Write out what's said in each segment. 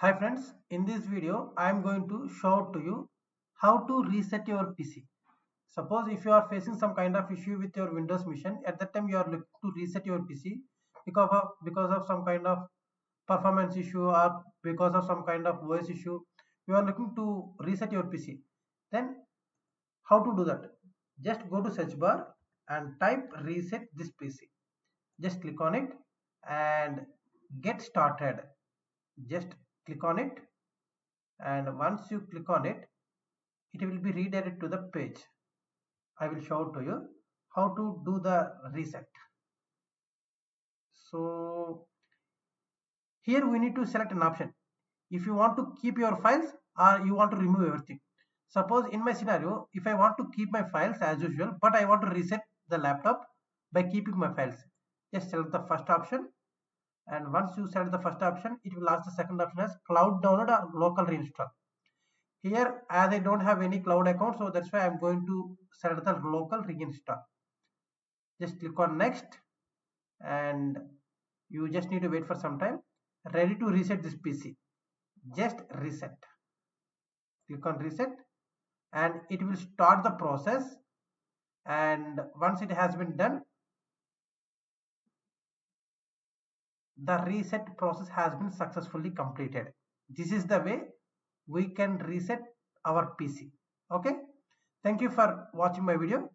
Hi friends, in this video I am going to show to you how to reset your PC. Suppose if you are facing some kind of issue with your Windows machine, at that time you are looking to reset your PC because of some kind of performance issue or because of some kind of voice issue, you are looking to reset your PC. Then how to do that? Just go to search bar and type reset this PC. Just click on it and get started. Just click on it, and once you click on it, it will be redirected to the page. I will show to you how to do the reset. So here we need to select an option if you want to keep your files or you want to remove everything. Suppose in my scenario, if I want to keep my files as usual but I want to reset the laptop by keeping my files, just select the first option, and once you select the first option, it will ask the second option as cloud download or local reinstall. Here, as I don't have any cloud account, so that's why I'm going to select the local reinstall. Just click on next, and you just need to wait for some time. Ready to reset this PC. Just reset. Click on reset, and it will start the process. And once it has been done, the reset process has been successfully completed. This is the way we can reset our PC. Okay. Thank you for watching my video.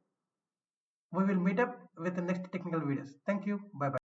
We will meet up with the next technical videos. Thank you. Bye bye.